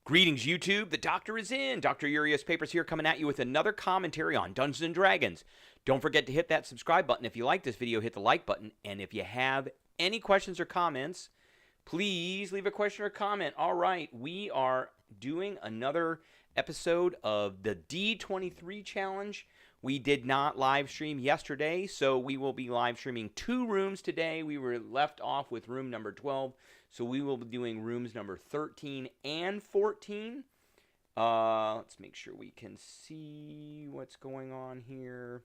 Greetings, YouTube. The doctor is in. Dr. Urias Papers here, coming at you with another commentary on Dungeons & Dragons. Don't forget to hit that subscribe button. If you like this video, hit the like button. And if you have any questions or comments, please leave a question or comment. All right, we are doing another episode of the D23 challenge. We did not live stream yesterday, so we will be live streaming 2 rooms today. We were left off with room number 12, so we will be doing rooms number 13 and 14. Let's make sure we can see what's going on here.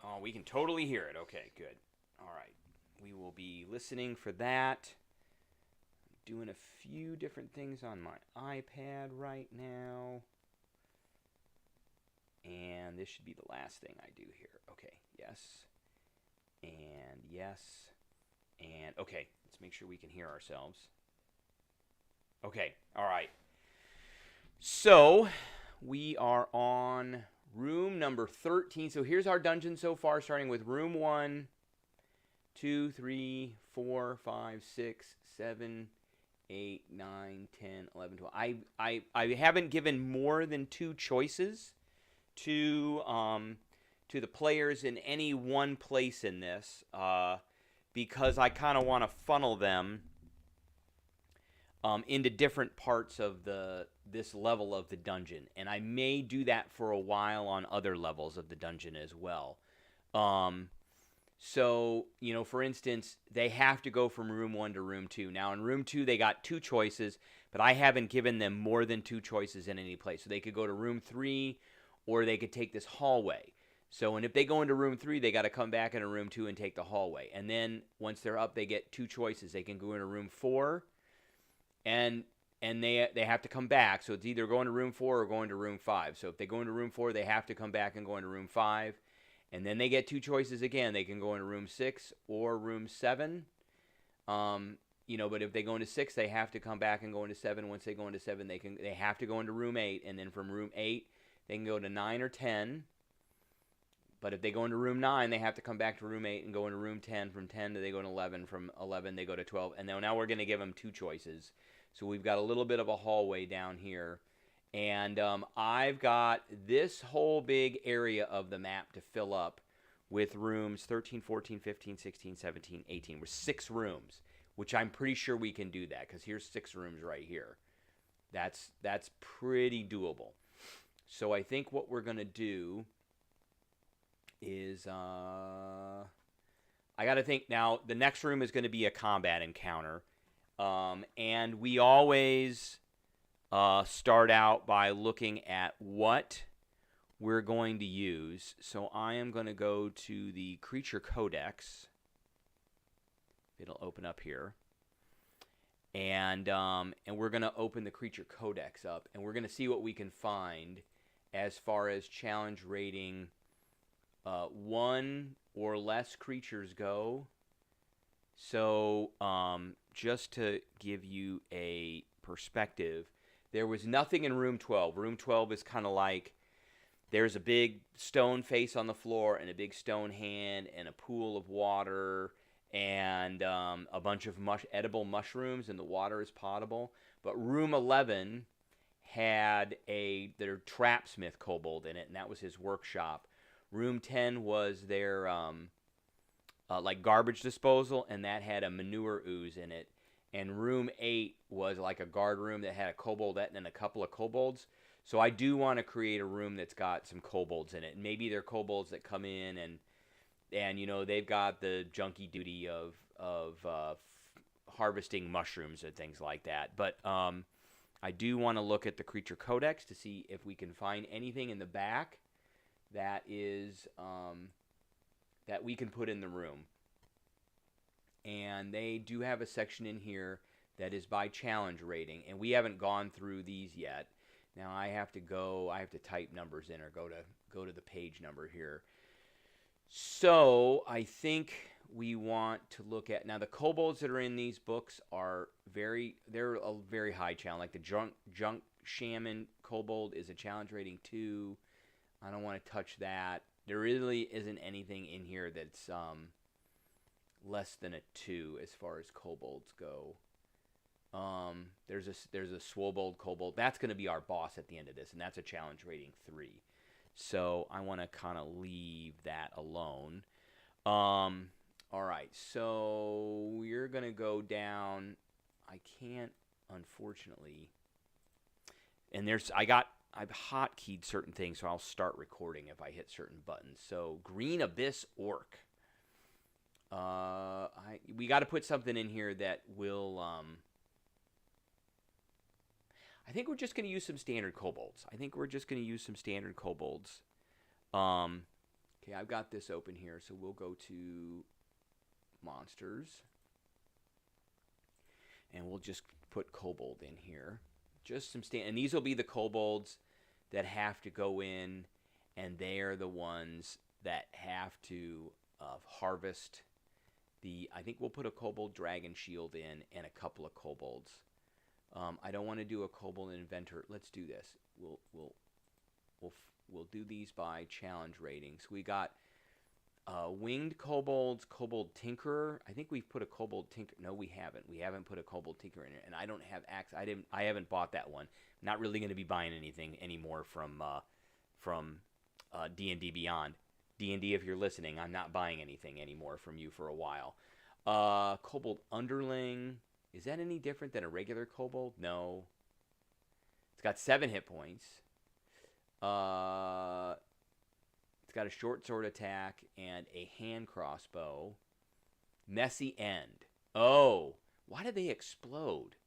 Oh, we can totally hear it. Okay, good. All right. We will be listening for that. I'm doing a few different things on my iPad right now. And this should be the last thing I do here. Okay, yes. And yes. And okay, let's make sure we can hear ourselves. Okay, all right. So, we are on room number 13. So here's our dungeon so far, starting with room 1, 2, 3, 4, 5, 6, 7, 8, 9, 10, 11, 12. I haven't given more than 2 choices to the players in any one place in this, because I kind of want to funnel them into different parts of this level of the dungeon, and I may do that for a while on other levels of the dungeon as well. So, you know, for instance, they have to go from room 1 to room 2. Now, in room 2, they got 2 choices, but I haven't given them more than 2 choices in any place. So they could go to room 3, or they could take this hallway. So, and if they go into room 3, they got to come back into room 2 and take the hallway. And then once they're up, they get 2 choices. They can go into room 4, and they have to come back. So it's either going to room 4 or going to room 5. So if they go into room 4, they have to come back and go into room 5. And then they get 2 choices again. They can go into room 6 or room 7. You know, but if they go into 6, they have to come back and go into 7. Once they go into 7, they have to go into room 8, and then from room 8, they can go to 9 or 10. But if they go into room 9, they have to come back to room 8 and go into room 10. From 10, they go to 11. From 11, they go to 12. And now we're going to give them 2 choices. So we've got a little bit of a hallway down here. And I've got this whole big area of the map to fill up with rooms 13, 14, 15, 16, 17, 18. With 6 rooms, which I'm pretty sure we can do that, because here's 6 rooms right here. That's pretty doable. So I think what we're going to do is, I got to think, now the next room is going to be a combat encounter. And we always start out by looking at what we're going to use. So I am going to go to the Creature Codex. It'll open up here. And we're going to open the Creature Codex up, and we're going to see what we can find as far as challenge rating 1 or less creatures go. So just to give you a perspective, there was nothing in room 12. Room 12 is kind of like there's a big stone face on the floor and a big stone hand and a pool of water and a bunch of edible mushrooms, and the water is potable. But room 11 had their trapsmith kobold in it, and that was his workshop. Room 10 was their like garbage disposal, and that had a manure ooze in it. And room 8 was like a guard room that had a koboldette and a couple of kobolds. So I do want to create a room that's got some kobolds in it. And maybe they're kobolds that come in and you know, they've got the junky duty of harvesting mushrooms and things like that. But I do want to look at the Creature Codex to see if we can find anything in the back that is that we can put in the room. And they do have a section in here that is by challenge rating, and we haven't gone through these yet. Now I have to type numbers in, or go to the page number here. So I think we want to look at, now the kobolds that are in these books are they're a very high challenge. Like the junk shaman kobold is a challenge rating 2. I don't want to touch that. There really isn't anything in here that's less than a 2 as far as kobolds go. There's a Swobold Kobold. That's going to be our boss at the end of this, and that's a challenge rating 3. So I want to kind of leave that alone. All right, so we're going to go down. I can't, unfortunately. And I've hotkeyed certain things, so I'll start recording if I hit certain buttons. So Green Abyss Orc. We got to put something in here that will. I think we're just going to use some standard kobolds. Okay, I've got this open here, so we'll go to monsters. And we'll just put kobold in here. Just some and these will be the kobolds that have to go in, and they're the ones that have to harvest the. I think we'll put a kobold dragon shield in and a couple of kobolds. I don't want to do a kobold inventor. Let's do this. We'll do these by challenge ratings. We got winged kobolds, kobold tinkerer. I think we've put a kobold tinker. No, we haven't. We haven't put a kobold tinkerer in it, and I don't have access. I haven't bought that one. Not really going to be buying anything anymore from D&D Beyond. D&D, if you're listening, I'm not buying anything anymore from you for a while. Kobold underling. Is that any different than a regular kobold? No. It's got 7 hit points. It's got a short sword attack and a hand crossbow. Messy end. Oh, why did they explode?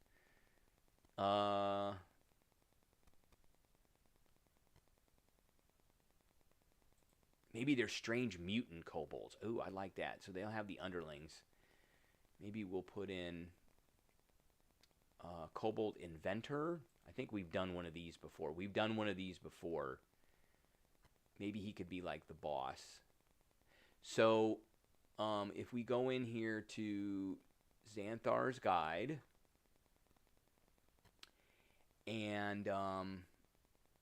Maybe they're strange mutant kobolds. Ooh, I like that. So they'll have the underlings. Maybe we'll put in kobold inventor. I think we've done one of these before. Maybe he could be like the boss. So if we go in here to Xanthar's Guide and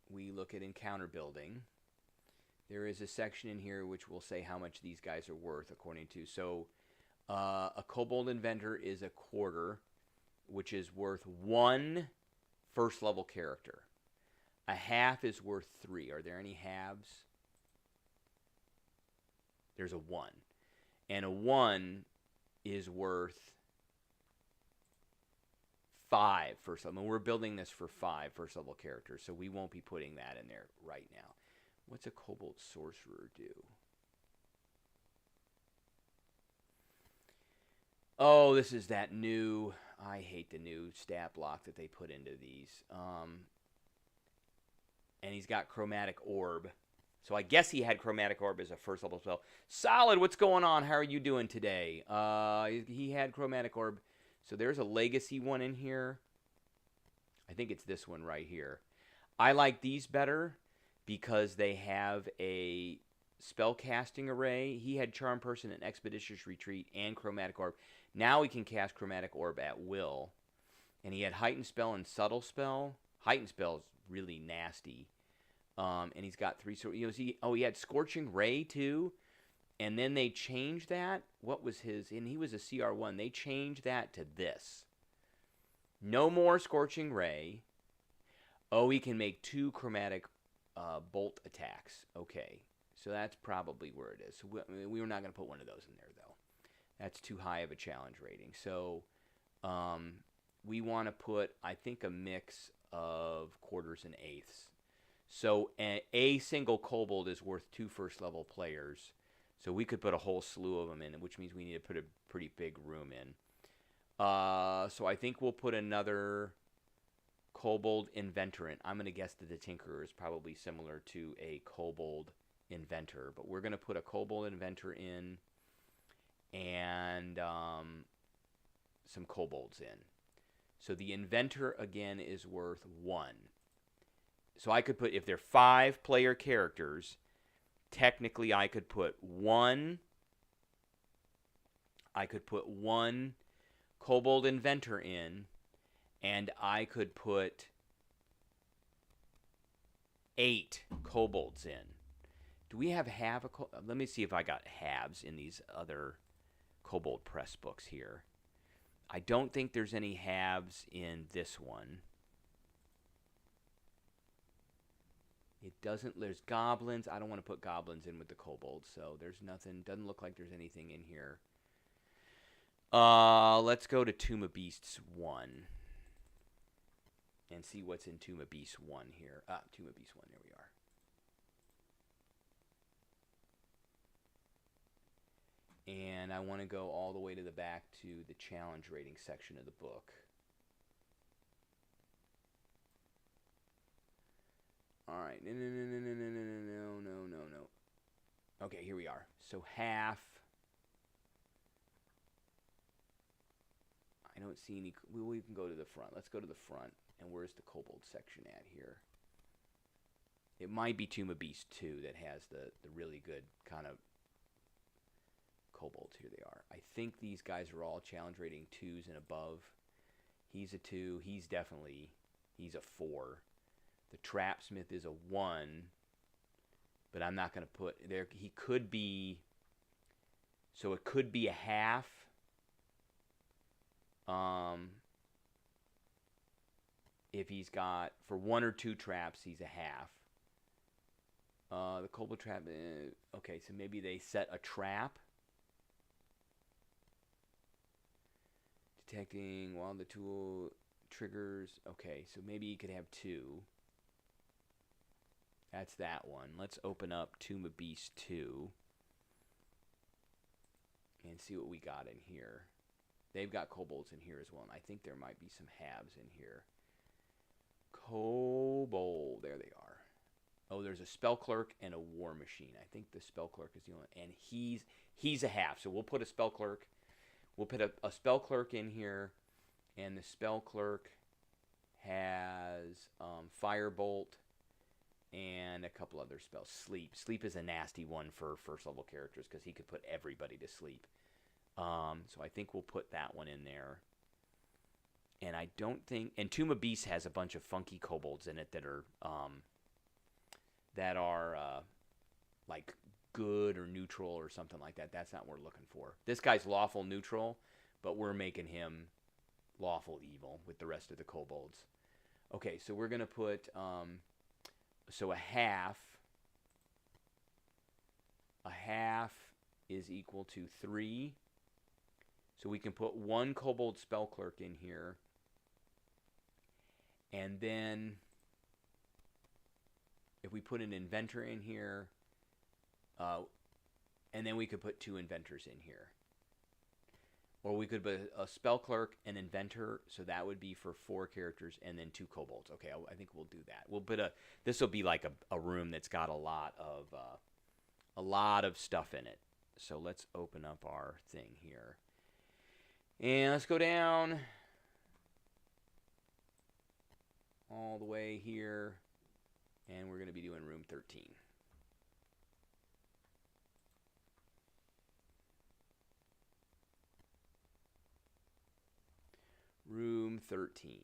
we look at encounter building, there is a section in here which will say how much these guys are worth according to. So a kobold inventor is a quarter, which is worth 1 first level character. A half is worth 3. Are there any halves? There's a 1. And a 1 is worth 5 first level. And we're building this for 5 first level characters, so we won't be putting that in there right now. What's a kobold sorcerer do? Oh, this is that new. I hate the new stat block that they put into these. And he's got chromatic orb. So I guess he had chromatic orb as a first level spell. Solid, what's going on? How are you doing today? He had chromatic orb. So there's a legacy one in here. I think it's this one right here. I like these better because they have a spell casting array. He had Charm Person and Expeditious Retreat and Chromatic Orb. Now he can cast Chromatic Orb at will. And he had Heightened Spell and Subtle Spell. Heightened Spell is really nasty. And he's got 3 swords. He had Scorching Ray too. And then they changed that. What was his? And he was a CR1. They changed that to this. No more Scorching Ray. Oh, he can make 2 Chromatic Bolt attacks. Okay. So that's probably where it is. So we were not going to put one of those in there, though. That's too high of a challenge rating. So we want to put, I think, a mix of quarters and eighths. So a single kobold is worth 2 first-level players. So we could put a whole slew of them in, which means we need to put a pretty big room in. So I think we'll put another kobold inventor in. I'm going to guess that the Tinkerer is probably similar to a kobold inventor. But we're going to put a kobold inventor in and some kobolds in. So the inventor, again, is worth 1. So I could put, if they're 5-player characters, technically I could put one kobold inventor in, and I could put 8 kobolds in. Do we have a let me see if I got halves in these other kobold press books here. I don't think there's any halves in this one. It doesn't, there's goblins. I don't want to put goblins in with the kobolds, so there's nothing, doesn't look like there's anything in here. Let's go to Tomb of Beasts 1 and see what's in Tomb of Beasts 1 here. Tomb of Beasts 1, there we are. And I want to go all the way to the back to the challenge rating section of the book. All right. No. Okay, here we are. So half. I don't see any. We can go to the front. Let's go to the front. And where's the kobold section at here? It might be Tomb of Beasts 2 that has the really good kind of kobolds. Here they are. I think these guys are all challenge rating 2s and above. He's a 2. He's a 4. The Trapsmith is a 1. But I'm not going to put there. He could be. So it could be a half. If he's got, for 1 or 2 traps, he's a half. The kobold trap, okay, so maybe they set a trap. Detecting while the tool triggers. Okay, so maybe you could have 2. That's that one. Let's open up Tomb of Beasts 2 and see what we got in here. They've got kobolds in here as well, and I think there might be some halves in here. Kobold, there they are. Oh, there's a spell clerk and a war machine. I think the spell clerk is the only, and he's a half. So we'll put a spell clerk. We'll put a spell clerk in here, and the spell clerk has firebolt and a couple other spells. Sleep. Sleep is a nasty one for first level characters because he could put everybody to sleep. So I think we'll put that one in there. And I don't think... And Tomb of Beasts has a bunch of funky kobolds in it that are like good or neutral or something like that. That's not what we're looking for. This guy's lawful neutral, but we're making him lawful evil with the rest of the kobolds. Okay, so we're going to put... so a half is equal to 3. So we can put 1 kobold spell clerk in here. And then if we put an inventor in here, and then we could put 2 inventors in here. Or we could put a spell clerk, an inventor, so that would be for 4 characters, and then 2 kobolds. Okay, I think we'll do that. We'll put this will be like a room that's got a lot of stuff in it. So let's open up our thing here. And let's go down all the way here, and we're going to be doing room 13. Room 13.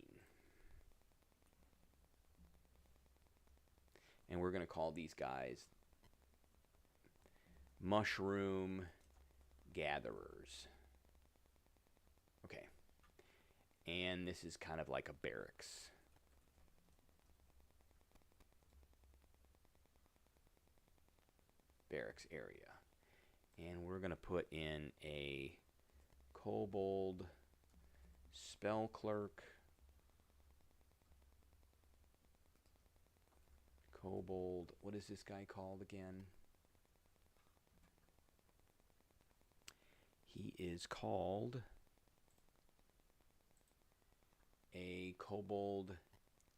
And we're going to call these guys Mushroom Gatherers. Okay. And this is kind of like a barracks. Barracks area. And we're going to put in a kobold spell clerk. Kobold. What is this guy called again? He is called a kobold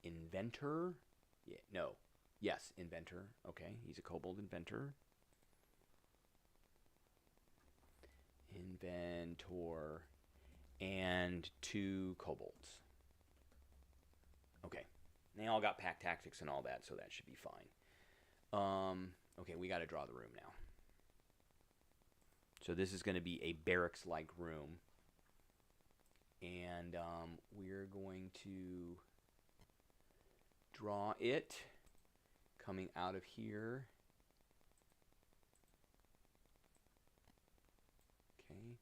inventor. Yeah, no. Yes, inventor. Okay, he's a kobold inventor. Inventor. And 2 kobolds. Okay. They all got pack tactics and all that, so that should be fine. Okay, we got to draw the room now. So this is going to be a barracks-like room. And we're going to draw it coming out of here. Okay.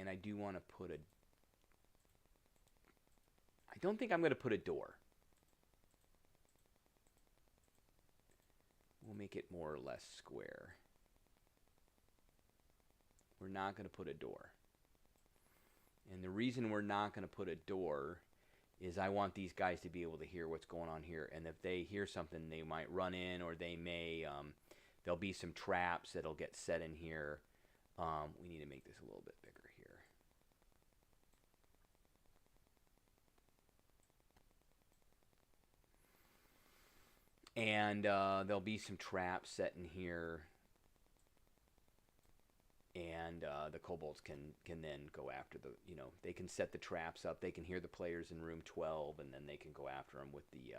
And I do want to put a... I don't think I'm going to put a door. We'll make it more or less square. We're not going to put a door. And the reason we're not going to put a door is I want these guys to be able to hear what's going on here. And if they hear something, they might run in, or they may, there'll be some traps that'll get set in here. We need to make this a little bit bigger here. And there'll be some traps set in here. And the kobolds can then go after the, they can set the traps up. They can hear the players in room 12, and then they can go after them with the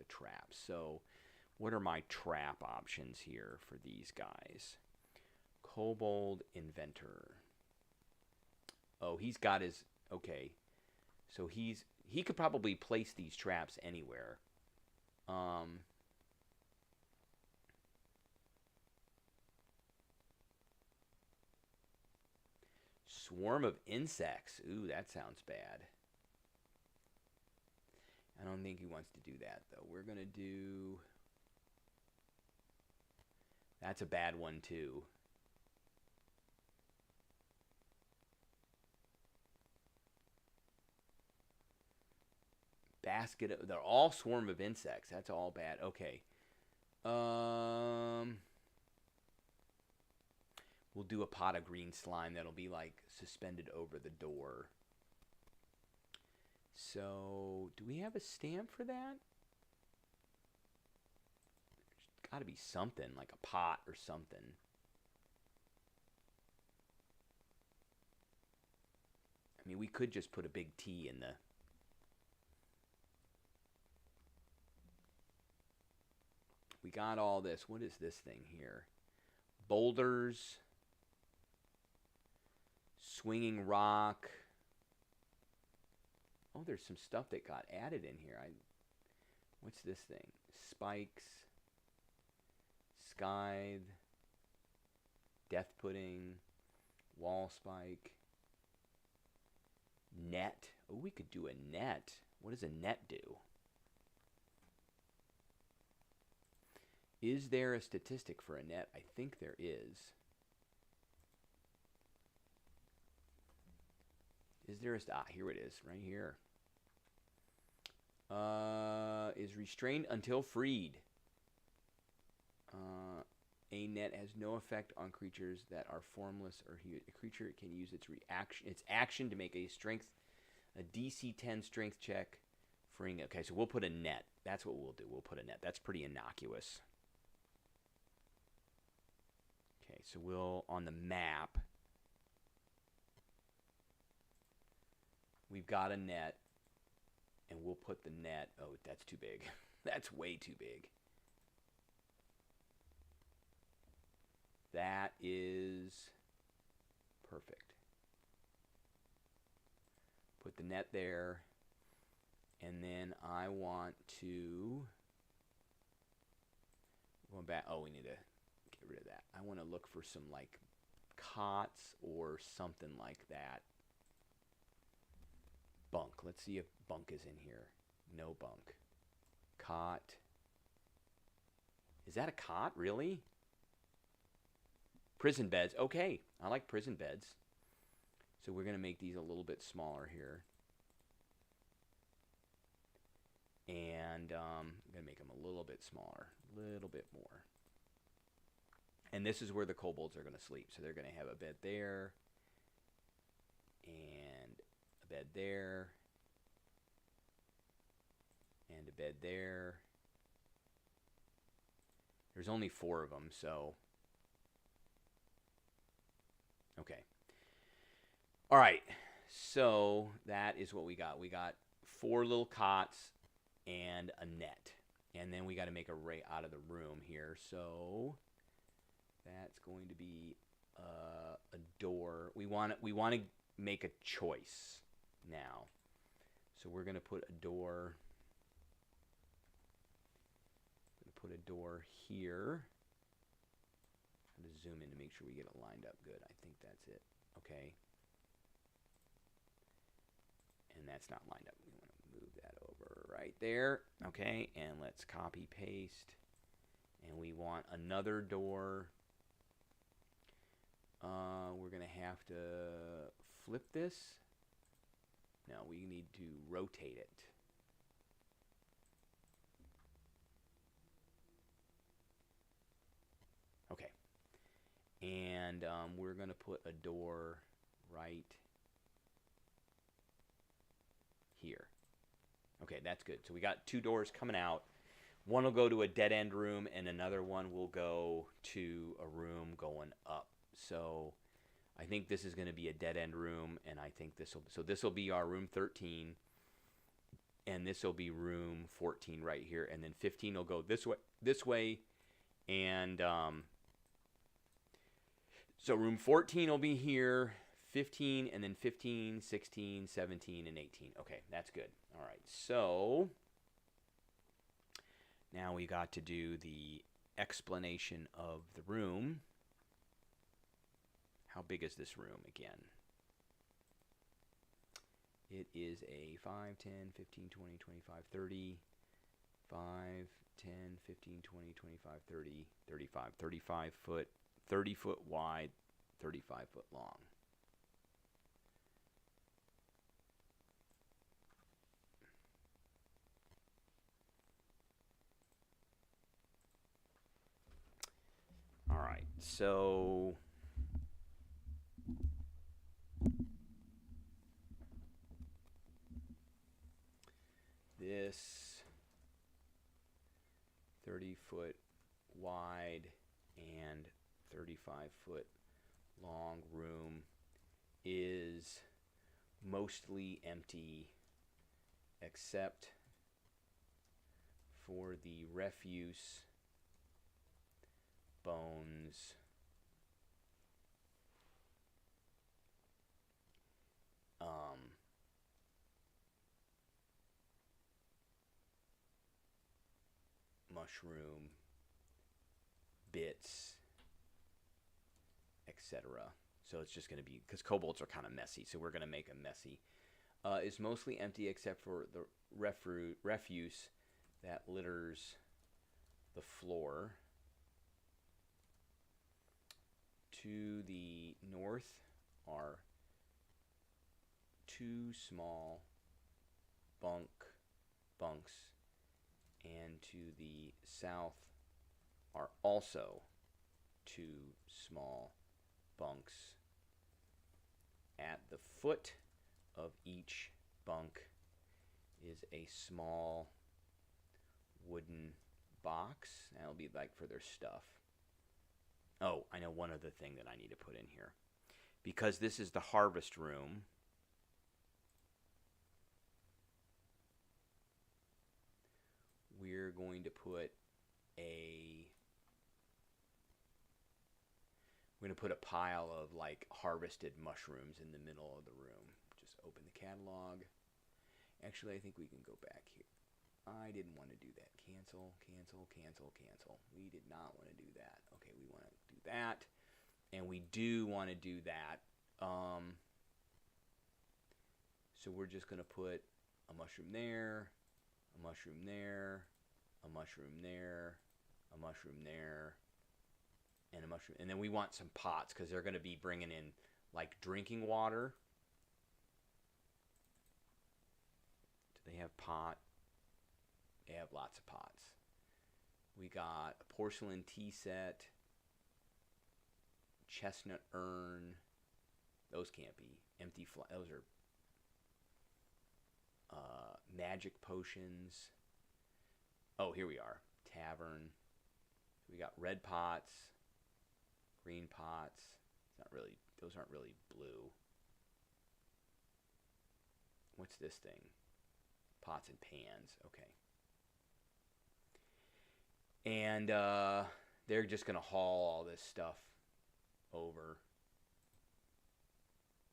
traps. So what are my trap options here for these guys? Kobold Inventor. Oh, he's got his, okay. So he could probably place these traps anywhere. Swarm of insects. Ooh, that sounds bad. I don't think he wants to do that, though. We're going to do... That's a bad one, too. Basket. They're all swarm of insects. That's all bad. Okay. We'll do a pot of green slime that'll be like suspended over the door. So, do we have a stamp for that? There's got to be something, like a pot or something. I mean, we could just put a big T in the... We got all this. What is this thing here? Boulders. Swinging rock. Oh, there's some stuff that got added in here. What's this thing? Spikes. Scythe. Death pudding. Wall spike. Net. Oh, we could do a net. What does a net do? Is there a statistic for a net? I think there is. Is there a... here it is, right here. Is restrained until freed. A net has no effect on creatures that are formless or huge. A creature can use its action to make a DC 10 strength check, freeing it. Okay, so we'll put a net. That's what we'll do. We'll put a net. That's pretty innocuous. Okay, so we'll, on the map, we've got a net, and we'll put the net... Oh, that's too big. That's way too big. That is perfect. Put the net there, and then I want to... Going back... Oh, we need to get rid of that. I want to look for some, like, cots or something like that. Bunk. Let's see if bunk is in here. No bunk. Cot. Is that a cot? Really? Prison beds. Okay. I like prison beds. So we're going to make these a little bit smaller here. And I'm going to make them a little bit smaller. A little bit more. And this is where the kobolds are going to sleep. So they're going to have a bed there. And a bed there. And a bed there. There's only 4 of them, so... Okay. All right. So that is what we got. We got 4 little cots and a net. And then we got to make a ray out of the room here. So that's going to be a door. We want to make a choice now. So we're going to put a door. Put a door here. I'm going to zoom in to make sure we get it lined up good. I think that's it. Okay. And that's not lined up. We want to move that over right there. Okay, and let's copy paste. And we want another door. We're going to have to flip this. No, we need to rotate it. Okay. And we're going to put a door right here. Okay, that's good. So we got two doors coming out. One will go to a dead-end room, and another one will go to a room going up. So I think this is going to be a dead-end room, and I think this will be our room 13, and this will be room 14 right here, and then 15 will go this way, and so room 14 will be here, 15, and then 15, 16, 17, and 18. Okay, that's good. All right, so now we got to do the explanation of the room. How big is this room again? It is a 5, 10, 15, 20, 25, 30, 5, 10, 15, 20, 25, 30, 35, 35 foot, 30 foot wide, 35 foot long. All right, so this 30 foot wide and 35 foot long room is mostly empty except for the refuse bones mushroom bits, etc. So it's just going to be, because kobolds are kind of messy, so we're going to make them messy. Is mostly empty except for the refuse that litters the floor. To the north are two small bunks, and to the south are also two small bunks. At the foot of each bunk is a small wooden box. That'll be like for their stuff. Oh, I know one other thing that I need to put in here. Because this is the harvest room, we're going to put a pile of like harvested mushrooms in the middle of the room. Just open the catalog. Actually, I think we can go back here. I didn't want to do that. Cancel, cancel, cancel, cancel. We did not want to do that. Okay, we want to do that. And we do want to do that. So we're just going to put a mushroom there, a mushroom there, a mushroom there, a mushroom there, and a mushroom. And then we want some pots because they're going to be bringing in like drinking water. Do they have pot? They have lots of pots. We got a porcelain tea set, chestnut urn. Those can't be empty. Those are magic potions. Oh, here we are. Tavern. We got red pots, green pots. It's not really. Those aren't really blue. What's this thing? Pots and pans. Okay. And they're just going to haul all this stuff over.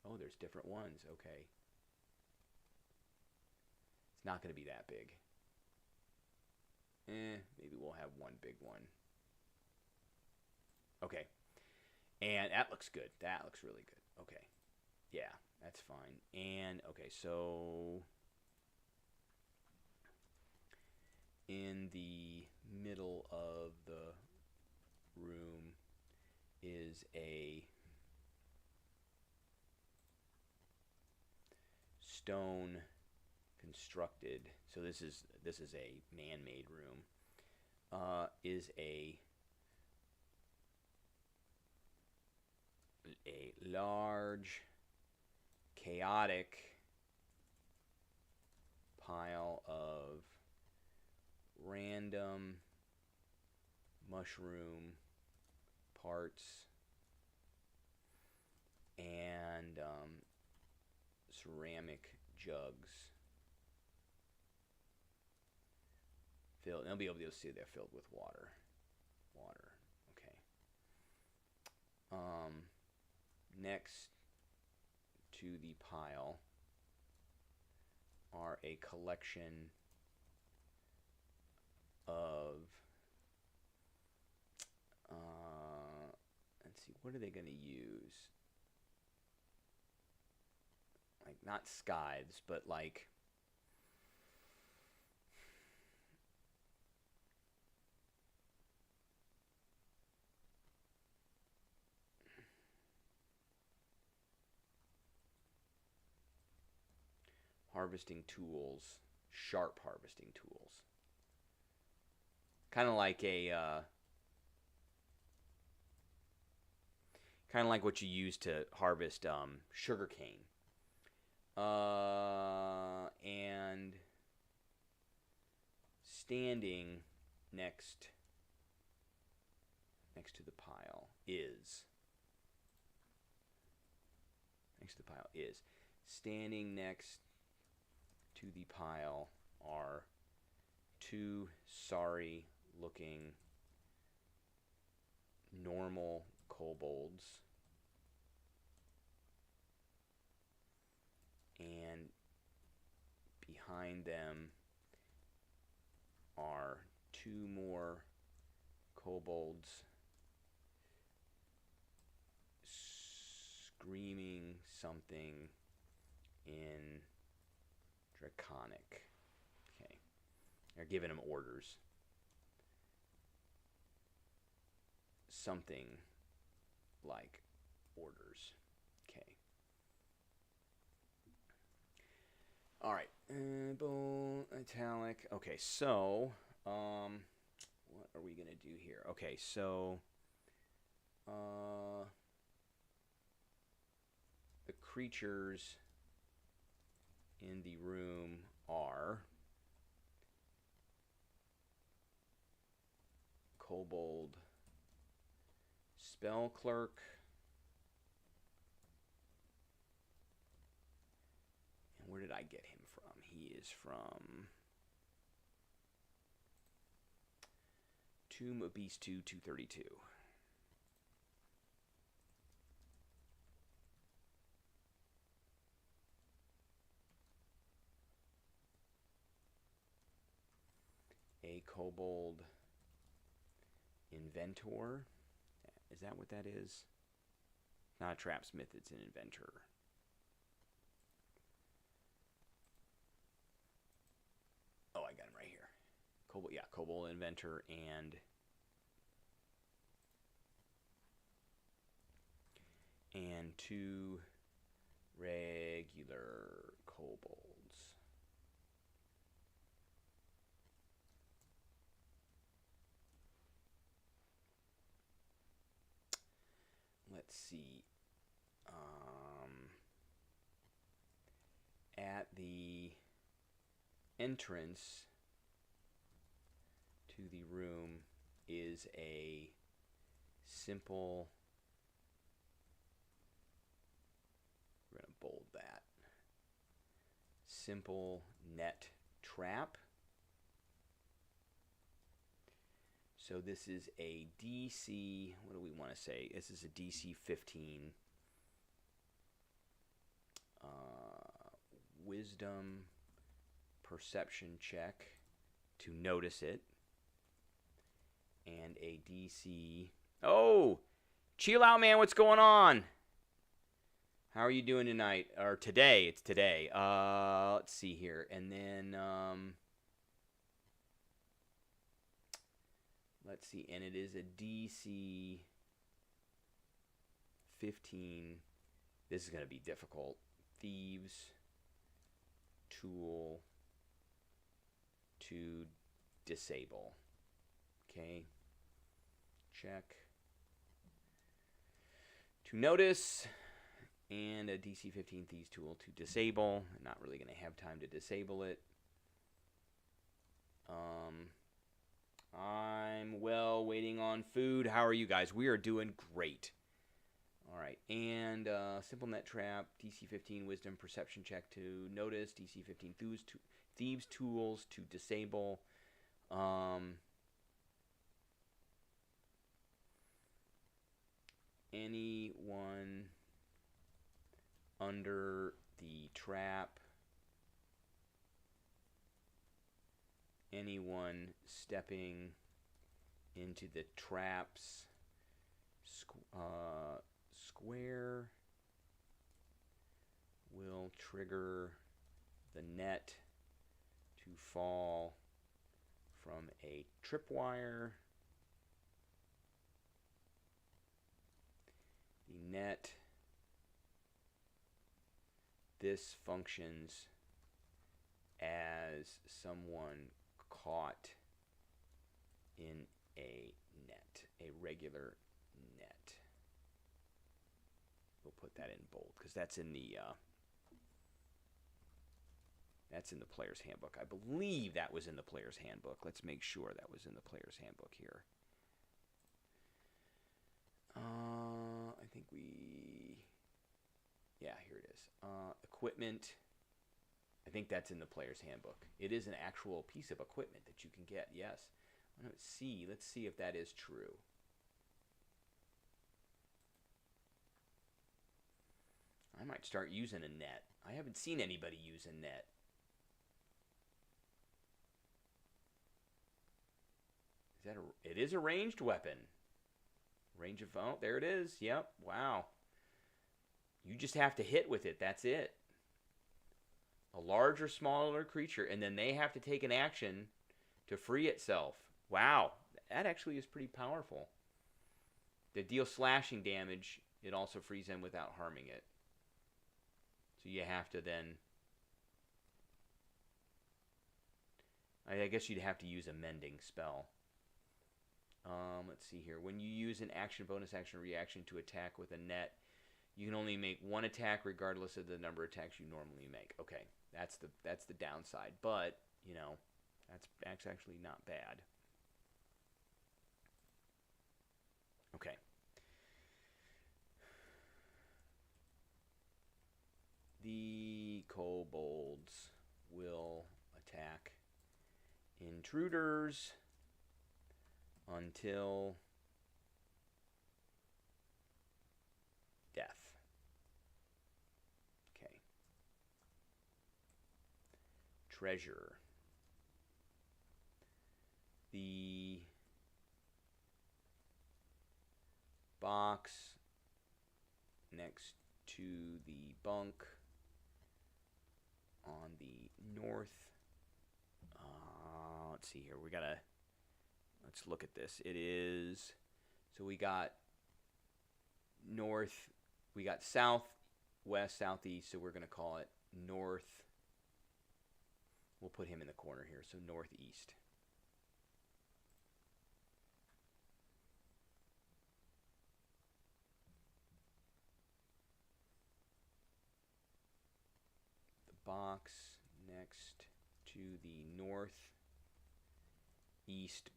Oh, there's different ones. Okay. It's not going to be that big. Maybe we'll have one big one. Okay. And that looks good. That looks really good. Okay. Yeah. That's fine. And, okay, so in the middle of the room is a stone constructed, so this is a man-made room, is a large chaotic pile of random mushroom parts and ceramic jugs. Filled, they'll be able to see they're filled with water. Okay. Next to the pile are a collection of let's see, what are they going to use? Like, not scythes, but like harvesting tools, sharp harvesting tools. Kind of like what you use to harvest sugar cane. And standing next to the pile is standing next to the pile are two sorry looking normal kobolds, and behind them are two more kobolds screaming something in Draconic. Okay. They're giving him orders. Something like orders. Okay. All right. Bold, italic. Okay, so what are we gonna do here? Okay, so the creatures in the room are kobold spell clerk, and where did I get him from? He is from Tomb of Beast 2, 232. A kobold inventor. Is that what that is? Not a trapsmith, it's an inventor. Oh, I got him right here. Kobold, yeah, kobold inventor and two regular kobolds. Let's see. At the entrance to the room is a simple, we're going to bold that, simple net trap. So this is a DC, what do we want to say? This is a DC 15 wisdom perception check to notice it. And a DC... Oh! Chill out, man. What's going on? How are you doing tonight? Or today? It's today. Let's see here. And then, let's see. And it is a DC 15. This is going to be difficult. Thieves tool to disable. Okay. Check. To notice. And a DC 15 Thieves tool to disable. I'm not really going to have time to disable it. I'm well waiting on food. How are you guys? We are doing great. All right. And simple net trap, DC 15 wisdom perception check to notice, DC 15 thieves tools to disable. Anyone under the trap, anyone stepping into the trap's square will trigger the net to fall from a tripwire. The net, this functions as someone caught in a net, a regular net. We'll put that in bold because that's in the player's handbook. I believe that was in the player's handbook. Let's make sure that was in the player's handbook here. I think yeah, here it is. Equipment. I think that's in the player's handbook. It is an actual piece of equipment that you can get, yes. Let's see if that is true. I might start using a net. I haven't seen anybody use a net. It is a ranged weapon. Range of, oh, there it is. Yep, wow. You just have to hit with it, that's it. A large or smaller creature, and then they have to take an action to free itself. Wow, that actually is pretty powerful. To deal slashing damage, it also frees them without harming it. So you have to then... I guess you'd have to use a mending spell. Let's see here. When you use an action, bonus action, reaction to attack with a net, you can only make one attack regardless of the number of attacks you normally make. Okay, that's the downside. But, you know, that's actually not bad. Okay. The kobolds will attack intruders until death. Okay. Treasure. The box next to the bunk on the north. Let's see here. Let's look at this. It is, so we got north, we got south, west, southeast, so we're going to call it north. We'll put him in the corner here, so northeast. The box next to the northeast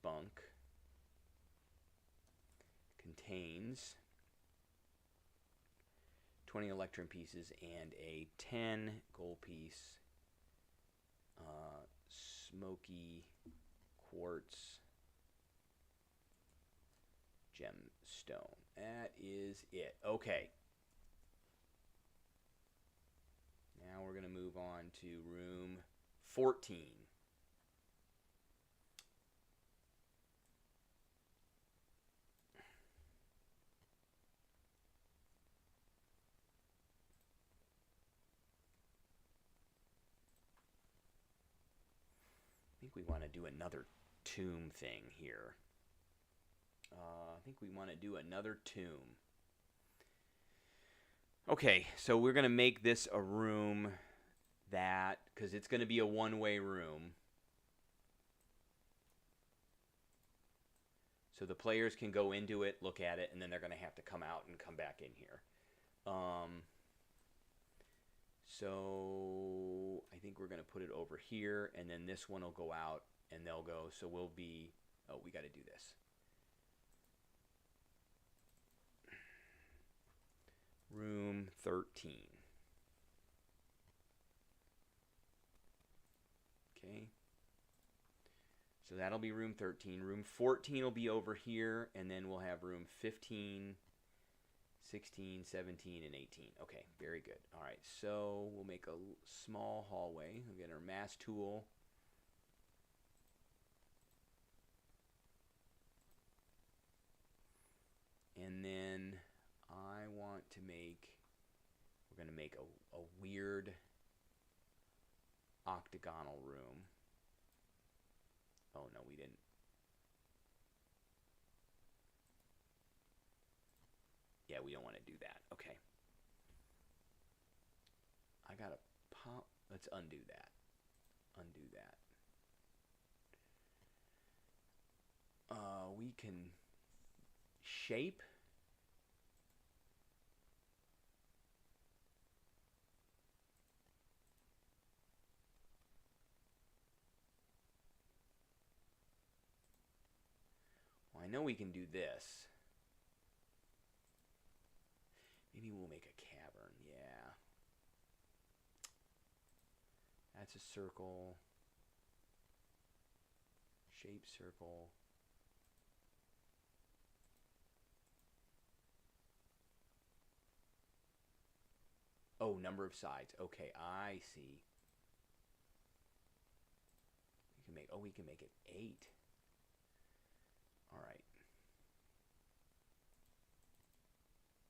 bunk contains 20 electrum pieces and a 10 gold piece smoky quartz gemstone. That is it. Okay. Now we're going to move on to room 14. think we want to do another tomb thing here. I think we want to do another tomb. Okay, so we're going to make this a room that, because it's going to be a one-way room. So the players can go into it, look at it, and then they're going to have to come out and come back in here. So I think we're going to put it over here, and then this one will go out, and they'll go. So we'll be, oh, we got to do this. Room 13. Okay. So that'll be room 13. Room 14 will be over here, and then we'll have room 15, 16, 17, and 18. Okay, very good. All right, so we'll make a small hallway. We'll get our mask tool. And then I want to make, we're going to make a weird octagonal room. Oh, no, we didn't. Yeah, we don't want to do that. Okay. I got to pop. Let's undo that. Undo that. We can shape. Well, I know we can do this. Maybe we'll make a cavern. Yeah. That's a circle. Shape circle. Oh, number of sides. Okay, I see. We can make, oh, we can make it 8. All right.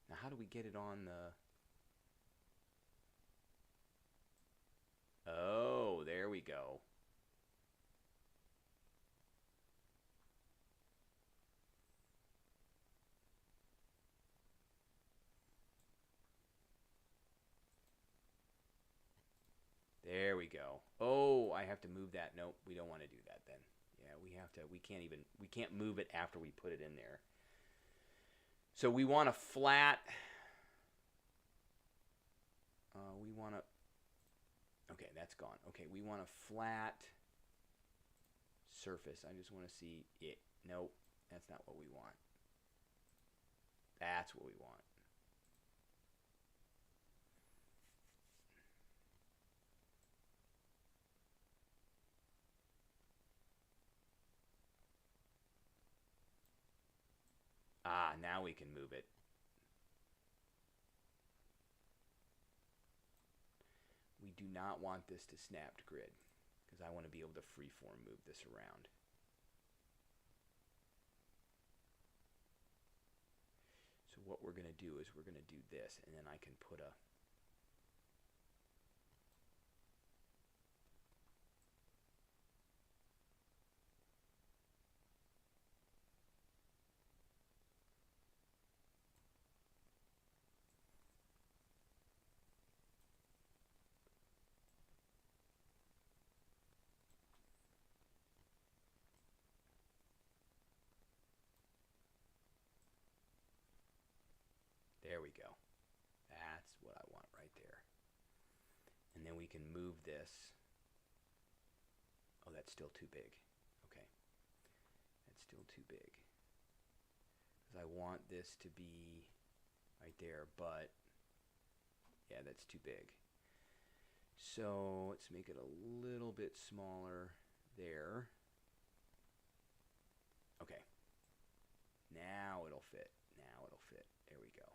Now, how do we get it on the... Oh, there we go. There we go. Oh, I have to move that. Nope, we don't want to do that then. Yeah, we can't move it after we put it in there. So we want a flat, okay, that's gone. Okay, we want a flat surface. I just want to see it. Nope, that's not what we want. That's what we want. Ah, now we can move it. We do not want this to snap to grid because I want to be able to freeform move this around. So what we're going to do is we're going to do this, and then I can put a... There we go. That's what I want right there. And then we can move this. Oh, that's still too big. Okay. That's still too big. Because I want this to be right there, but yeah, that's too big. So let's make it a little bit smaller there. Okay. Now it'll fit. Now it'll fit. There we go.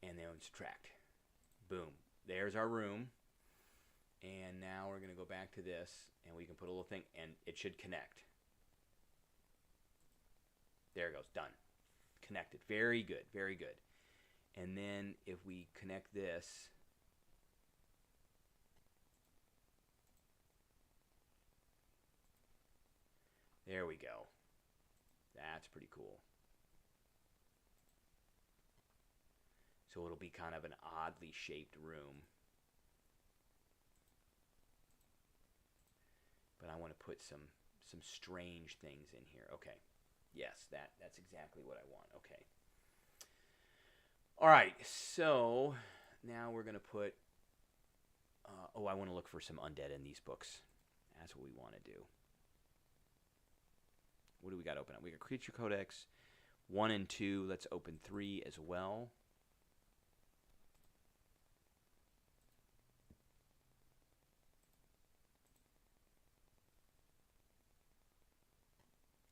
And then subtract. Boom. There's our room. And now we're going to go back to this, and we can put a little thing, and it should connect. There it goes. Done. Connected. Very good. Very good. And then if we connect this, There we go. That's pretty cool. So it'll be kind of an oddly shaped room. But I want to put some strange things in here. Okay. Yes, that's exactly what I want. Okay. All right. So now we're going to put... I want to look for some undead in these books. That's what we want to do. What do we got open up? We got Creature Codex 1 and 2. Let's open 3 as well.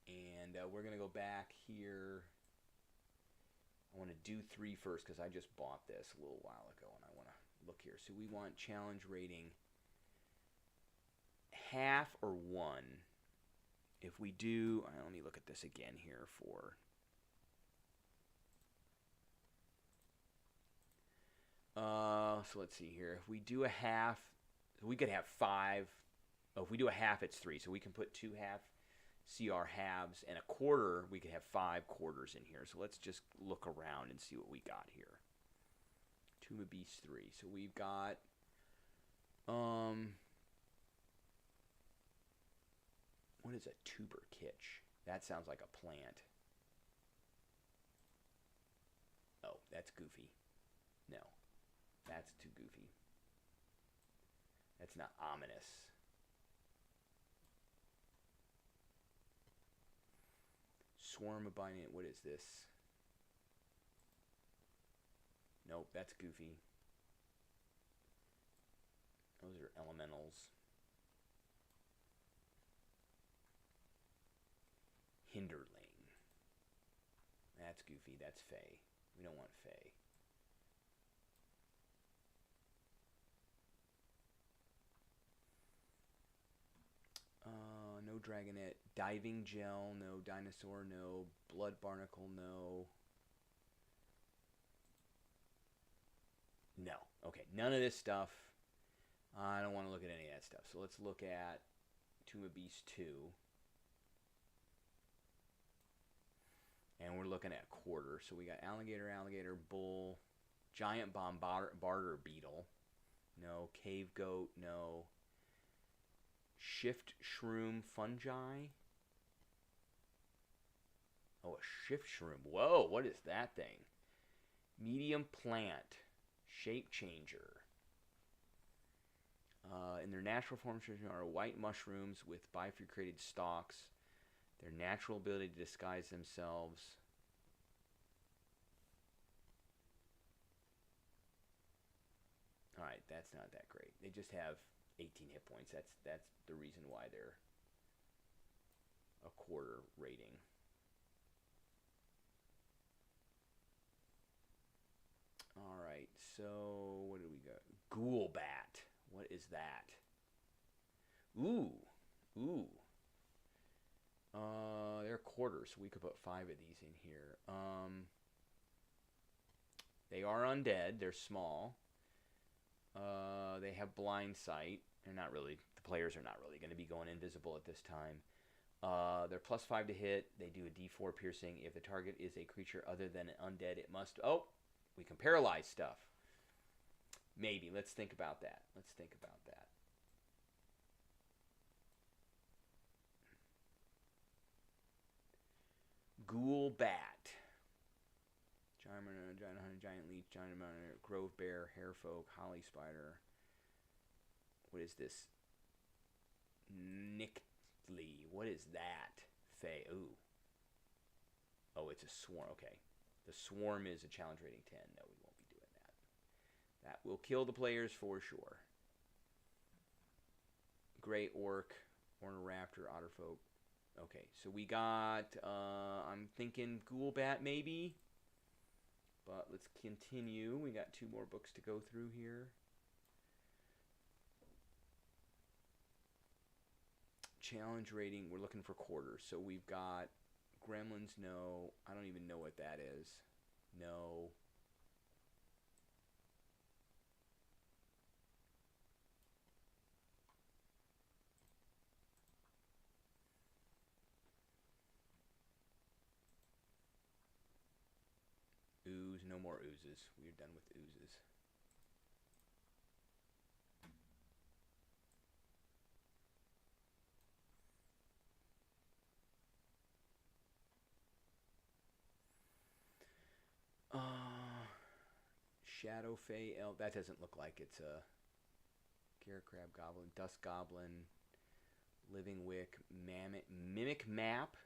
And we're going to go back here. I want to do 3 first because I just bought this a little while ago and I want to look here. So we want challenge rating half or 1. If we do, let me look at this again here for... so let's see here. If we do a half, we could have 5. Oh, if we do a half, it's 3. So we can put 2 half CR halves, and a quarter, we could have 5 quarters in here. So let's just look around and see what we got here. Tomb of Beasts 3. So we've got... what is a tuber kitsch? That sounds like a plant. Oh, that's goofy. No. That's too goofy. That's not ominous. Swarm of Binding. What is this? Nope, that's goofy. Those are elementals. Hinderling. That's goofy. That's Fey. We don't want Fey. No Dragonette. Diving Gel, no. Dinosaur, no. Blood Barnacle, no. No. Okay, none of this stuff. I don't want to look at any of that stuff. So let's look at Tomb of Beasts 2. And we're looking at quarter. So we got alligator, bull, giant barter beetle. No. Cave goat, no. Shift shroom fungi. Oh, a shift shroom. Whoa, what is that thing? Medium plant. Shape changer. In their natural forms are white mushrooms with bifurcated stalks. Their natural ability to disguise themselves. Alright, that's not that great. They just have 18 hit points. That's the reason why they're a quarter rating. Alright, so what do we got? Ghoul Bat. What is that? Ooh. They're quarters, so we could put 5 of these in here. They are undead. They're small. They have blind sight. They're not really... The players are not really going to be going invisible at this time. They're +5 to hit. They do a D4 piercing. If the target is a creature other than an undead, it must... Oh! We can paralyze stuff. Maybe. Let's think about that. Ghoul Bat. Giant hunter, giant leech, giant monitor, grove bear, hairfolk, holly spider. What is this? Nickley. What is that? Fey. Ooh. Oh, it's a swarm. Okay. The swarm is a challenge rating 10. No, we won't be doing that. That will kill the players for sure. Gray orc, ornithopter, otterfolk. Okay, so we got, I'm thinking Ghoul Bat maybe. But let's continue. We got 2 more books to go through here. Challenge rating, we're looking for quarters. So we've got Gremlins, no. I don't even know what that is. No. No more oozes. We're done with oozes. Shadow Fey Elf. That doesn't look like it's a Garrett Crab Goblin, Dust Goblin, Living Wick, Mimic Map,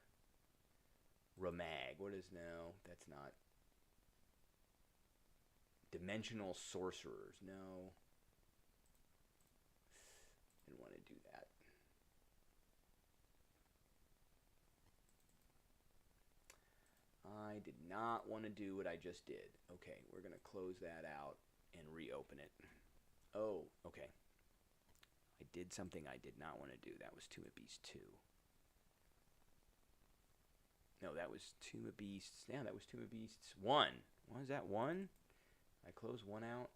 Ramag. What is no? That's not. Dimensional Sorcerers. No. Didn't want to do that. I did not want to do what I just did. Okay, we're going to close that out and reopen it. Oh, okay. I did something I did not want to do. That was Tomb of Beasts 2. No, that was Tomb of Beasts. Yeah, that was Tomb of Beasts 1. What was that, 1? I closed 1 out.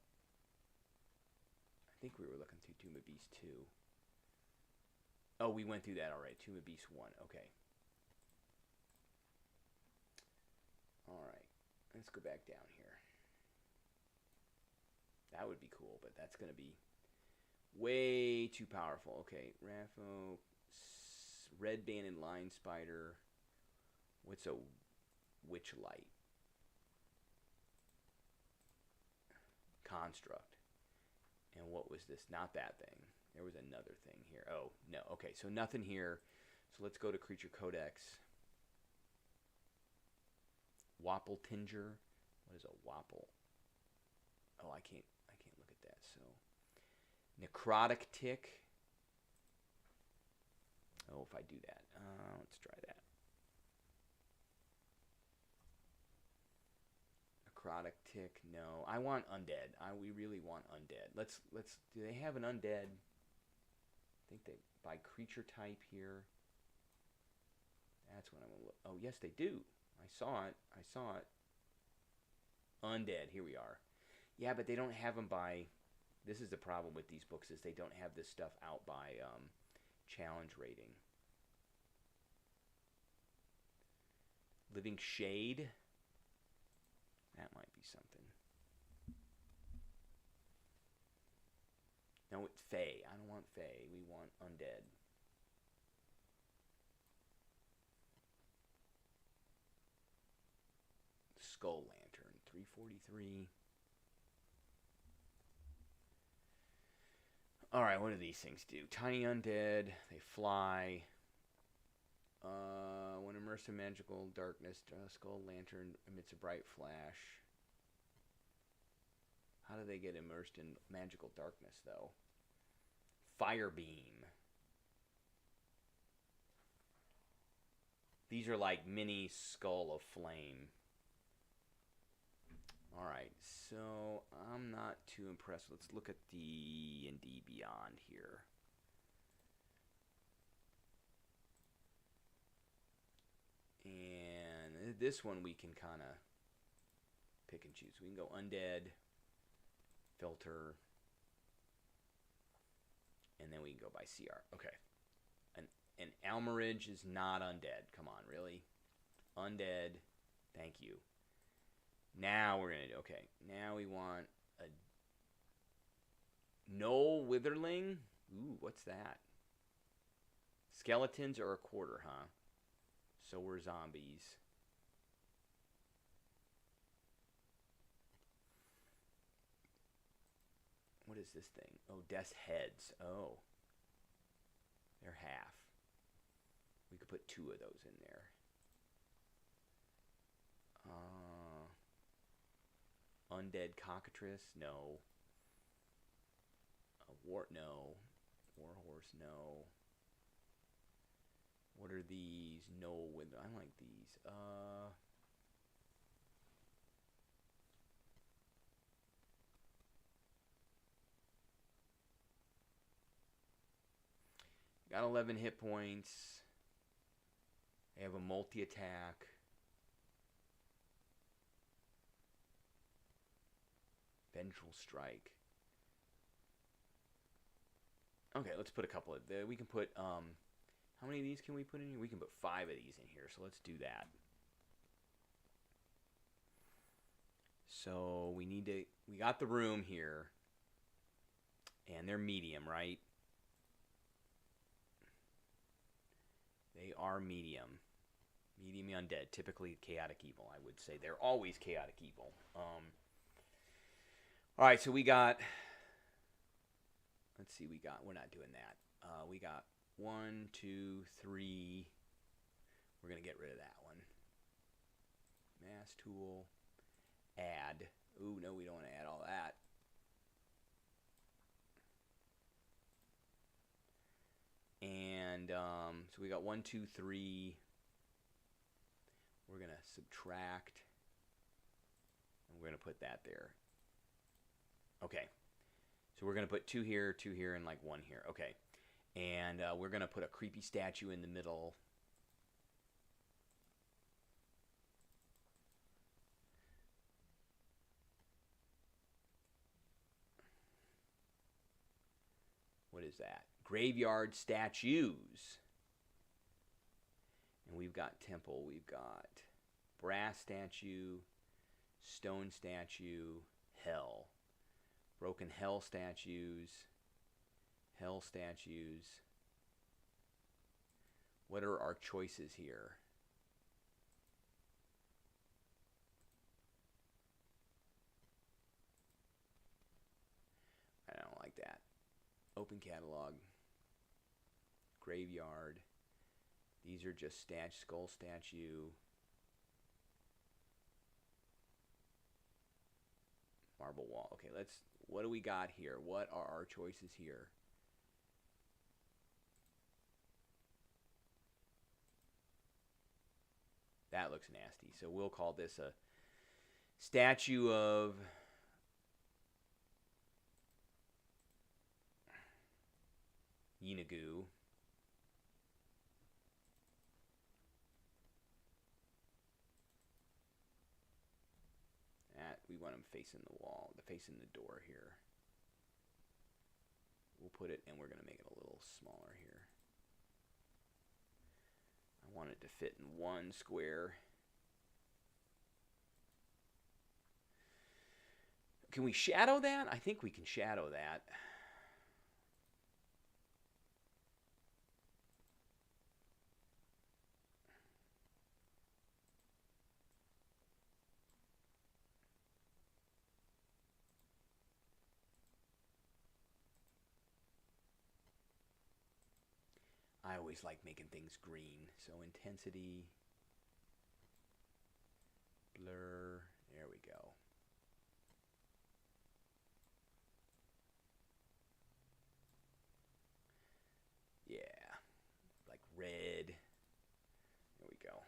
I think we were looking through Tomb of Beasts 2. Oh, we went through that already. Tomb of Beasts 1. Okay. Alright. Let's go back down here. That would be cool, but that's going to be way too powerful. Okay. Rapho. Red Banded Line Spider. What's a Witch Light? Construct. And what was this? Not that thing. There was another thing here. Oh, no. Okay, so nothing here. So let's go to Creature Codex. Wapple Tinger. What is a Wapple? Oh, I can't look at that. So Necrotic Tick. Oh, if I do that. Let's try that. Necrotic Tick. No, I want undead. We really want undead. Let's. Do they have an undead? I think they by creature type here. That's what I'm gonna look. Oh, yes, they do. I saw it. Undead. Here we are. Yeah, but they don't have them by. This is the problem with these books is they don't have this stuff out by challenge rating. Living Shade. That might be something. No, it's Fey. I don't want Fey. We want undead. Skull Lantern. 343. Alright, what do these things do? Tiny undead. They fly. When immersed in magical darkness, Skull Lantern emits a bright flash. How do they get immersed in magical darkness, though? Fire Beam. These are like mini Skull of Flame. Alright, so I'm not too impressed. Let's look at D&D Beyond here. And this one we can kind of pick and choose. We can go undead, filter, and then we can go by CR. Okay. And Almarage is not undead. Come on, really? Undead. Thank you. Now we're going to do... Okay. Now we want a... Knoll Witherling? Ooh, what's that? Skeletons are a quarter, huh? So we're zombies. What is this thing? Oh, Death's Heads. Oh. They're half. We could put 2 of those in there. Undead Cockatrice? No. No. Warhorse? No. What are these? No, I like these. Got 11 hit points. They have a multi-attack. Vengeful Strike. Okay, let's put a couple of... we can put... how many of these can we put in here? We can put 5 of these in here, so let's do that. So we got the room here, and they're medium, right? They are medium. Medium undead, typically chaotic evil, I would say. They're always chaotic evil. All right, so we got, let's see, we're not doing that. We got 1, 2, 3. We're going to get rid of that one. Mass tool, add. Ooh, no, we don't want to add all that. And so we got 1, 2, 3. We're going to subtract. And we're going to put that there. Okay. So we're going to put 2 here, and like 1 here. Okay. And we're going to put a creepy statue in the middle. What is that? Graveyard statues. And we've got temple. We've got brass statue, stone statue, hell. Broken hell statues. Hell statues. What are our choices here? I don't like that. Open catalog. Graveyard. These are just skull statue. Marble wall. Okay, what do we got here? What are our choices here? That looks nasty. So we'll call this a statue of Yinagu. We want them facing the wall, facing the door here. We'll put it, and we're going to make it a little smaller here. I want it to fit in one square. Can we shadow that? I think we can shadow that. I always like making things green. So intensity, blur, there we go. Yeah, like red. There we go.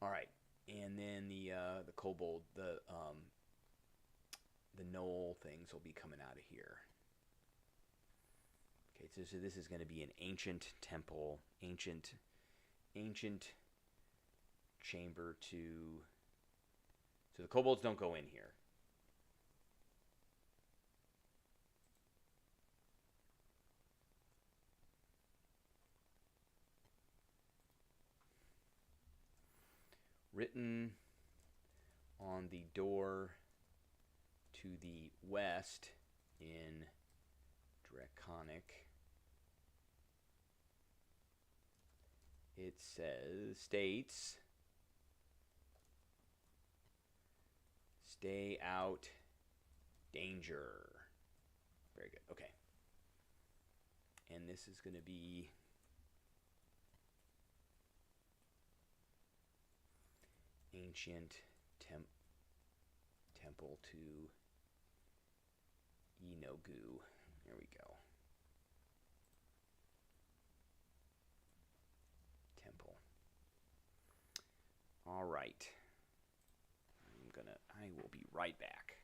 All right, and then the kobold, the knoll things will be coming out of here. Okay, so this is going to be an ancient temple, ancient chamber to. So the kobolds don't go in here. Written on the door to the west in Draconic. It states, stay out, danger. Very good. Okay. And this is going to be ancient temple to Yinagu. There we go. Temple. All right. I will be right back.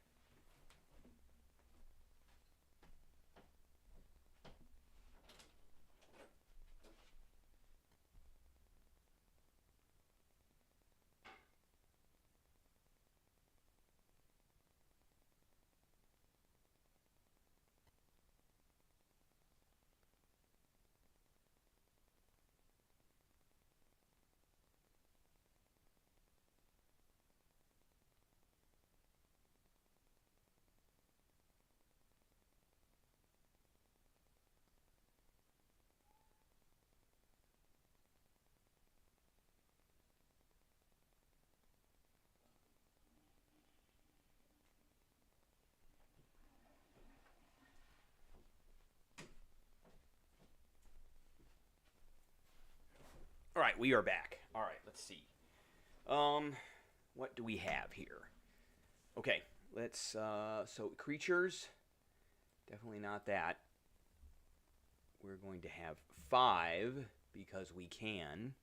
All right, we are back. All right, let's see. What do we have here? Okay, let's, so creatures, definitely not that. We're going to have 5 because we can,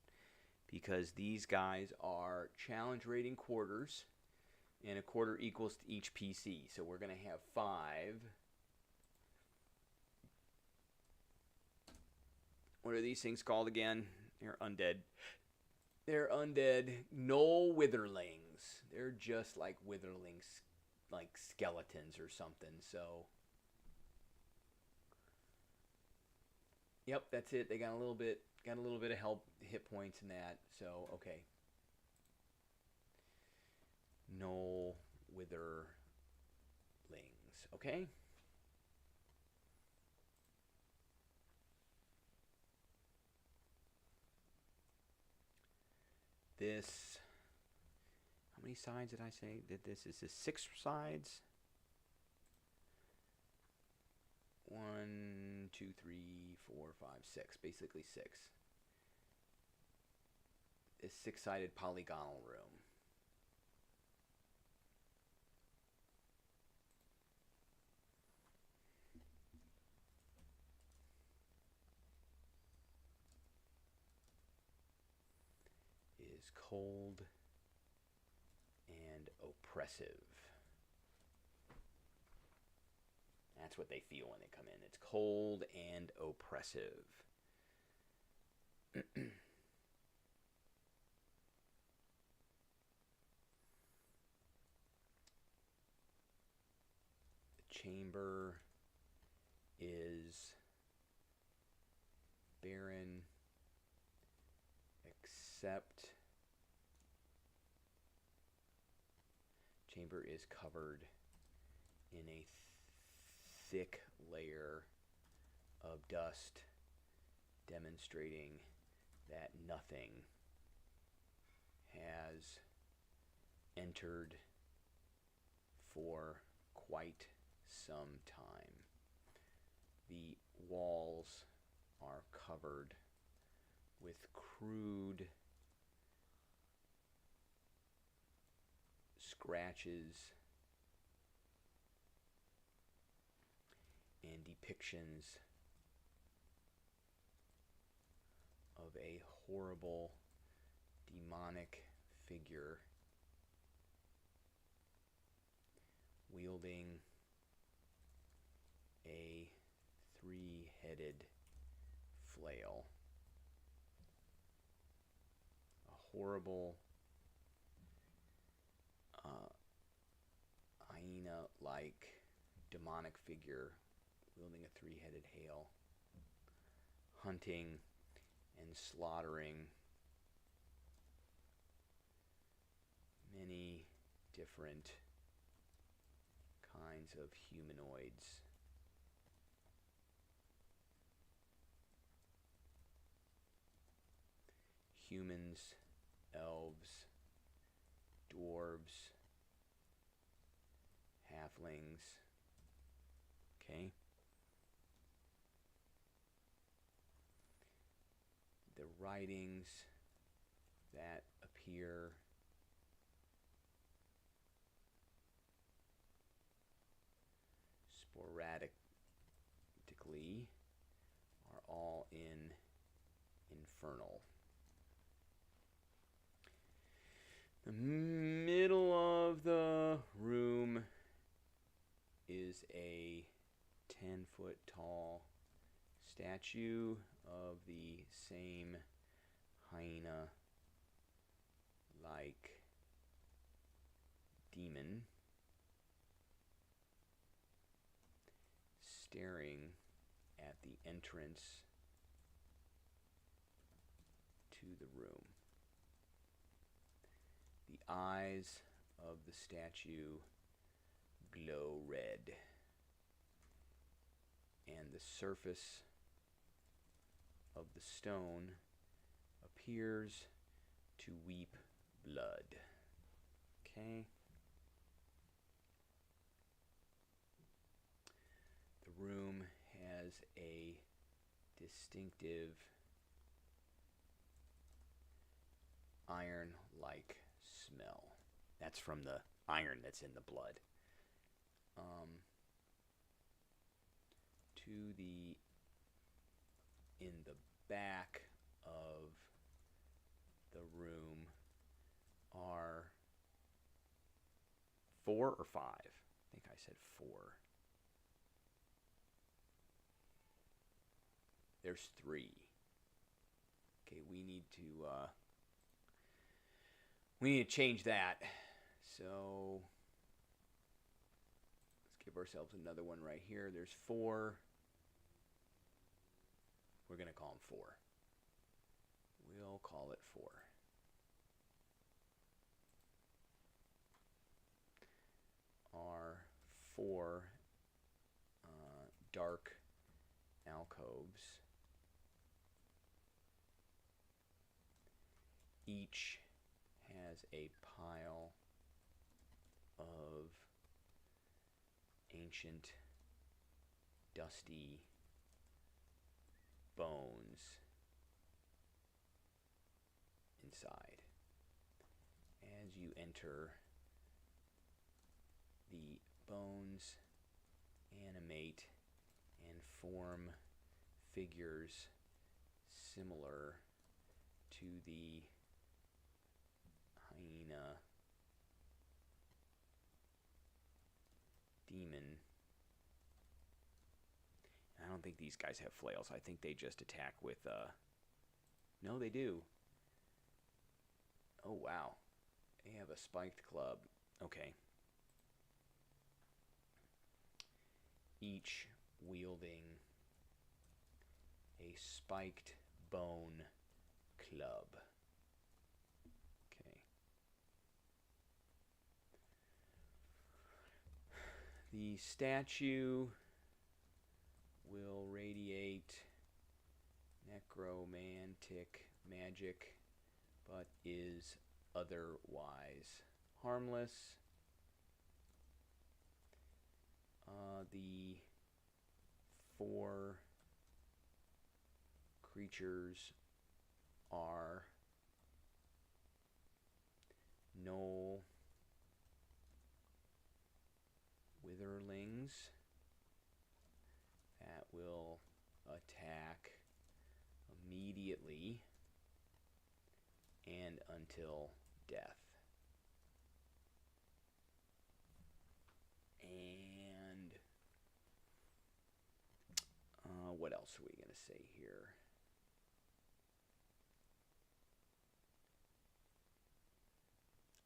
because these guys are challenge rating quarters, and a quarter equals to each PC. So we're going to have 5. What are these things called again? They're undead. They're undead Knoll Witherlings. They're just like witherlings, like skeletons or something. So, yep, that's it. They got a little bit of help, hit points in that. So, okay. Knoll Witherlings. Okay. This, how many sides did I say that this is? 6 sides? 1, 2, 3, 4, 5, 6. Basically 6. This 6-sided polygonal room. Is cold and oppressive. That's what they feel when they come in. It's cold and oppressive. The chamber is barren except chamber is covered in a thick layer of dust, demonstrating that nothing has entered for quite some time. The walls are covered with crude scratches and depictions of a horrible demonic figure wielding a 3-headed flail. A horrible hyena-like demonic figure wielding a 3-headed hail, hunting and slaughtering many different kinds of humanoids. Humans, elves, dwarves, halflings. Okay? The writings that appear sporadically are all in Infernal. The middle of the room is a 10-foot tall statue of the same hyena-like demon staring at the entrance to the room. The eyes of the statue glow red, and the surface of the stone appears to weep blood. Okay? The room has a distinctive smell. That's from the iron that's in the blood. In the back of the room are 4 or 5. I think I said 4. There's 3. Okay, we need to change that. So let's give ourselves another one right here. There's 4. We're going to call them 4. We'll call it 4. Our 4 dark alcoves each has a pile of ancient, dusty bones inside. As you enter, the bones animate and form figures similar to the hyena demon. I don't think these guys have flails. I think they just attack with no, they do. Oh wow, they have a spiked club. Okay, each wielding a spiked bone club. Okay. The statue will radiate necromantic magic, but is otherwise harmless. The 4 creatures are Knoll Witherlings that will attack immediately and until death. And what else are we going to say here?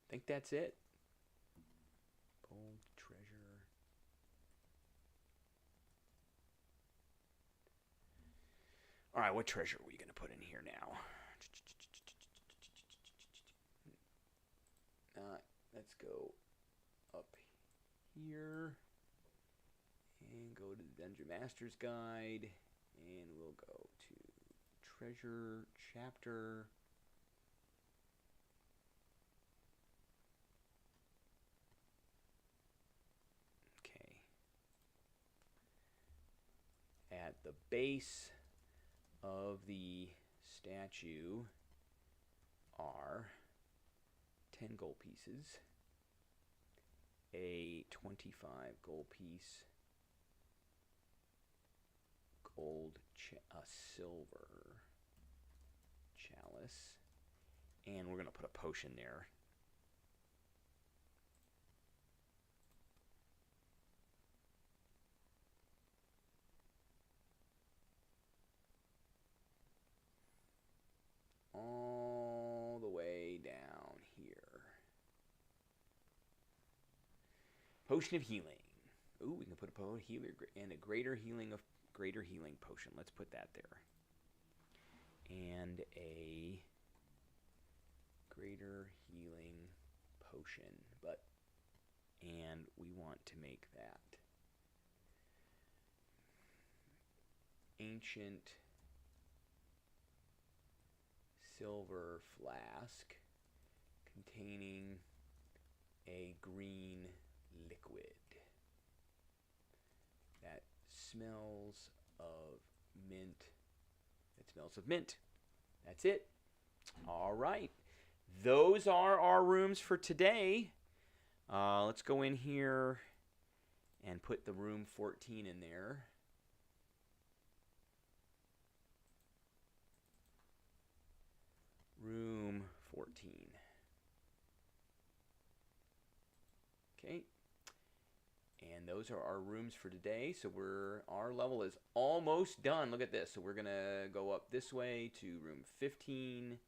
I think that's it. Gold, treasure. All right, what treasure are we going to put in here now? Let's go up here and go to the Dungeon Master's Guide, and we'll go to treasure chapter. Okay. At the base of the statue are 10 gold pieces, a 25 gold piece, a silver chalice, and we're going to put a potion there. All the way down here. Potion of healing. Ooh, we can put a healer and a greater healing potion. Let's put that there. And a greater healing potion, and we want to make that ancient silver flask containing a green liquid that smells of mint. It smells of mint. That's it. All right. those are our rooms for today. Let's go in here and put the room 14 in there. Room 14. Okay. And those are our rooms for today. So our level is almost done. Look at this. So we're going to go up this way to room 15,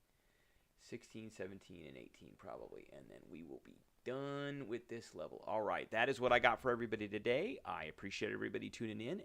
16, 17, and 18 probably. And then we will be done with this level. All right. That is what I got for everybody today. I appreciate everybody tuning in.